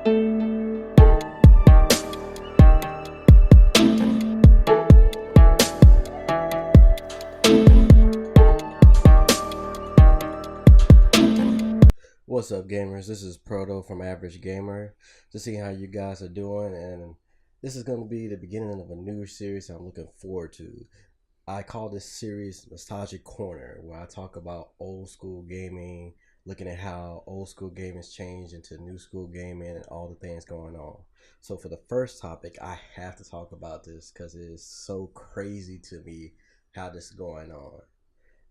What's up, gamers? This is Proto from Average Gamer. To see how you guys are doing, and this is going to be the beginning of a new series I'm looking forward to. I call this series Nostalgic Corner, where I talk about old school gaming, looking at how old school gaming has changed into new school gaming and all the things going on. So, for the first topic, I have to talk about this because it is so crazy to me how this is going on.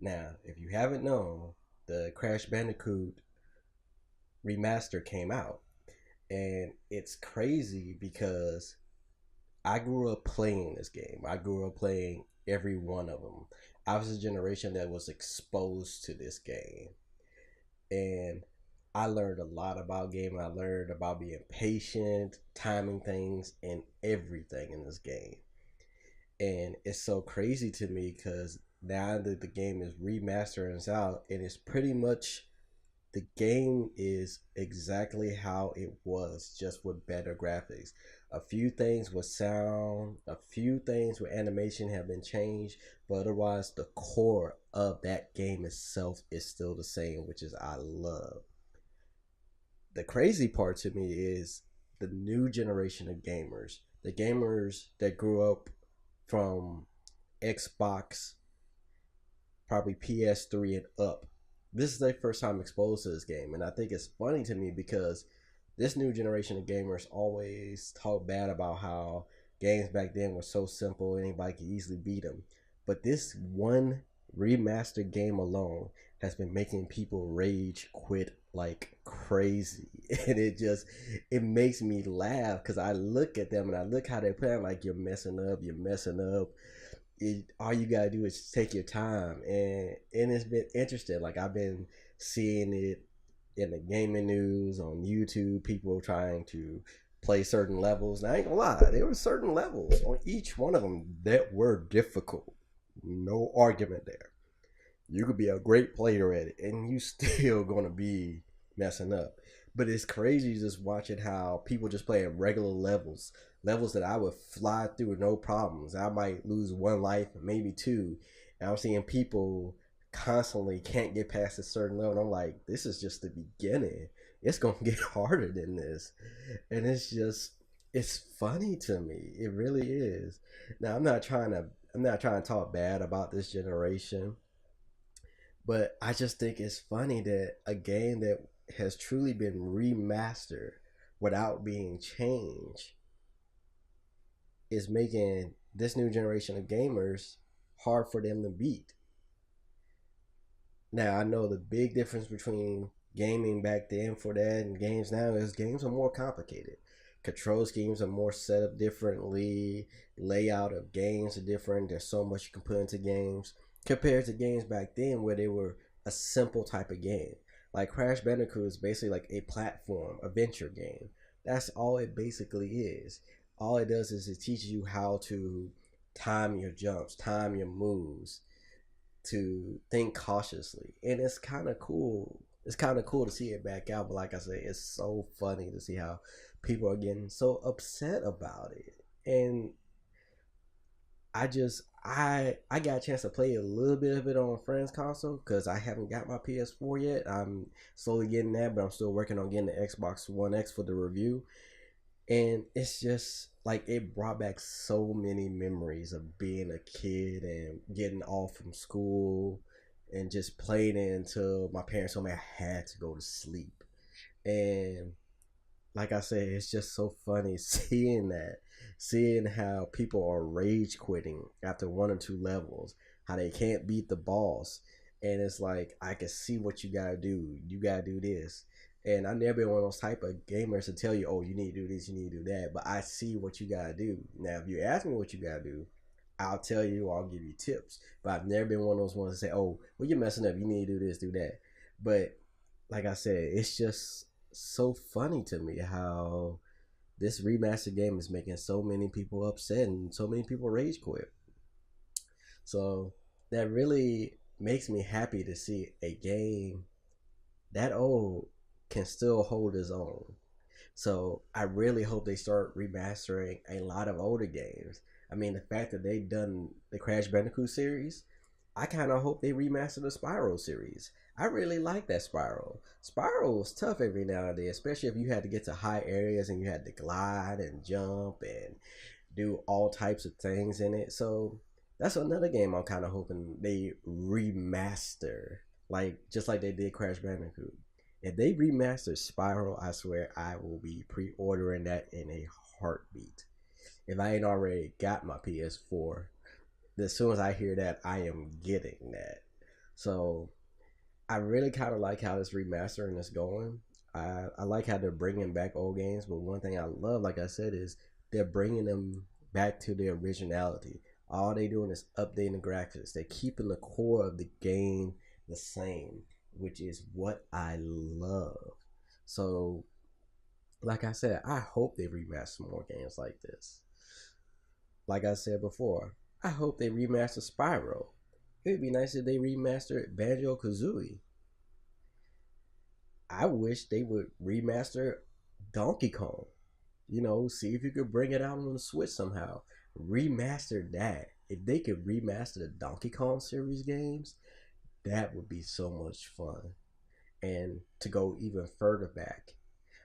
Now, if you haven't known, the Crash Bandicoot remaster came out, and it's crazy because I grew up playing this game. I grew up playing every one of them. I was a generation that was exposed to this game, and I learned a lot about gaming. I learned about being patient, timing things, and everything in this game. And it's so crazy to me because now that the game is remastering out, and it's pretty much the game is exactly how it was, just with better graphics. A few things with sound, a few things with animation have been changed, but otherwise the core of that game itself is still the same, which is I love. The crazy part to me is the new generation of gamers, the gamers that grew up from Xbox, probably PS3 and up. This is their first time exposed to this game, and I think it's funny to me because this new generation of gamers always talk bad about how games back then were so simple anybody could easily beat them. But this one remastered game alone has been making people rage quit like crazy, and it makes me laugh because I look at them and I look how they're playing, like, you're messing up. All you gotta do is take your time, and it's been interesting. Like, I've been seeing it in the gaming news on YouTube, people trying to play certain levels. And I ain't gonna lie, there were certain levels on each one of them that were difficult. No argument there. You could be a great player at it, and you still gonna be messing up. But it's crazy just watching how people just play at regular levels that I would fly through with no problems. I might lose one life, maybe two, and I'm seeing people constantly can't get past a certain level. And I'm like, this is just the beginning. It's gonna get harder than this, and it's funny to me. It really is. Now, I'm not trying to talk bad about this generation, but I just think it's funny that a game that has truly been remastered without being changed is making this new generation of gamers hard for them to beat. Now, I know the big difference between gaming back then for that and games now is games are more complicated. Control schemes are more set up differently. Layout of games are different. There's so much you can put into games compared to games back then where they were a simple type of game. Like Crash Bandicoot is basically like a platform adventure game. That's all it basically is. All it does is it teaches you how to time your jumps, time your moves, to think cautiously, and it's kind of cool. It's kind of cool to see it back out, but like I said, it's so funny to see how people are getting so upset about it. And I got a chance to play a little bit of it on a friend's console because I haven't got my PS4 yet. I'm slowly getting that, but I'm still working on getting the Xbox One X for the review. And it's just like it brought back so many memories of being a kid and getting off from school and just playing it until my parents told me I had to go to sleep. And like I said, it's just so funny seeing that, seeing how people are rage quitting after one or two levels, how they can't beat the boss. And it's like, I can see what you gotta do. You gotta do this. And I never been one of those type of gamers to tell you, oh, you need to do this, you need to do that. But I see what you gotta do. Now, if you ask me what you gotta do, I'll tell you, I'll give you tips. But I've never been one of those ones to say, oh, well, you're messing up. You need to do this, do that. But like I said, it's just so funny to me how this remastered game is making so many people upset and so many people rage quit. So that really makes me happy to see a game that old can still hold its own. So I really hope they start remastering a lot of older games. I mean, the fact that they've done the Crash Bandicoot series, I kind of hope they remaster the Spyro series. I really like that Spyro. Spyro was tough every now and then, especially if you had to get to high areas and you had to glide and jump and do all types of things in it. So that's another game I'm kind of hoping they remaster, like just like they did Crash Bandicoot. If they remaster Spyro, I swear I will be pre-ordering that in a heartbeat. If I ain't already got my PS4, as soon as I hear that, I am getting that. So I really kind of like how this remastering is going. I like how they're bringing back old games, but one thing I love, like I said, is they're bringing them back to their originality. All they doing is updating the graphics. They're keeping the core of the game the same, which is what I love. So, like I said, I hope they remaster more games like this. Like I said before, I hope they remaster Spyro. It would be nice if they remastered Banjo Kazooie. I wish they would remaster Donkey Kong. You know, see if you could bring it out on the Switch somehow. Remaster that. If they could remaster the Donkey Kong series games, that would be so much fun. And to go even further back,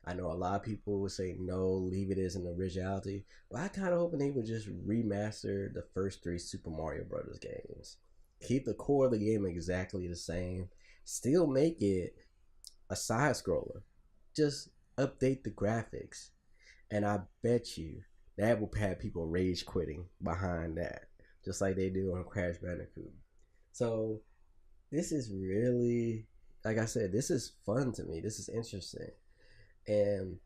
I know a lot of people would say no, leave it as an originality, but I kind of hoping they would just remaster the first three Super Mario Brothers games. Keep the core of the game exactly the same. Still make it a side scroller. Just update the graphics. And I bet you that will have people rage quitting behind that. Just like they do on Crash Bandicoot. So this is really, like I said, this is fun to me. This is interesting. And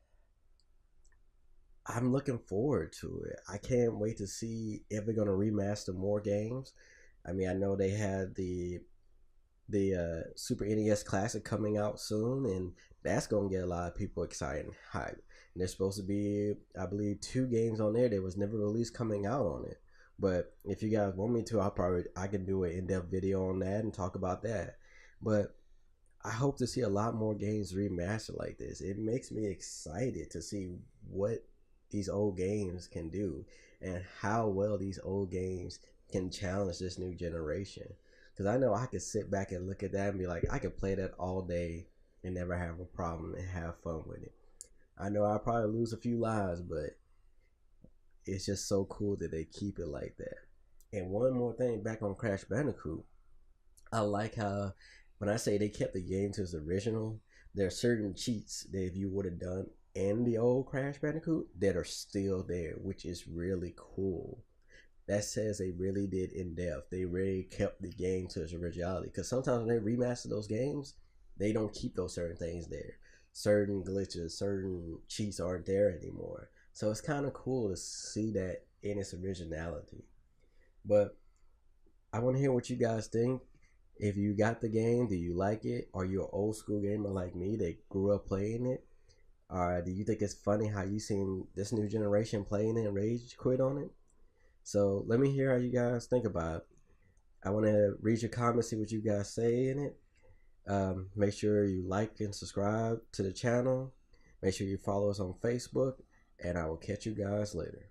I'm looking forward to it. I can't wait to see if they're gonna remaster more games. I mean, I know they had the Super NES Classic coming out soon, and that's gonna get a lot of people excited and hyped. And there's supposed to be, I believe, two games on there that was never released coming out on it. But if you guys want me to, I can do an in-depth video on that and talk about that. But I hope to see a lot more games remastered like this. It makes me excited to see what these old games can do and how well these old games can challenge this new generation. Because I know I could sit back and look at that and be like, I could play that all day and never have a problem and have fun with it. I know I'll probably lose a few lives, but it's just so cool that they keep it like that. And one more thing back on Crash Bandicoot, I like how when I say they kept the game to its original, there are certain cheats that if you would have done in the old Crash Bandicoot that are still there, which is really cool. That says they really did in depth. They really kept the game to its originality. Because sometimes when they remaster those games, they don't keep those certain things there. Certain glitches, certain cheats aren't there anymore. So it's kind of cool to see that in its originality. But I want to hear what you guys think. If you got the game, do you like it? Are you an old school gamer like me that grew up playing it? Or do you think it's funny how you seen this new generation playing it and rage quit on it? So let me hear how you guys think about it. I want to read your comments, see what you guys say in it. Make sure you like and subscribe to the channel. Make sure you follow us on Facebook, and I will catch you guys later.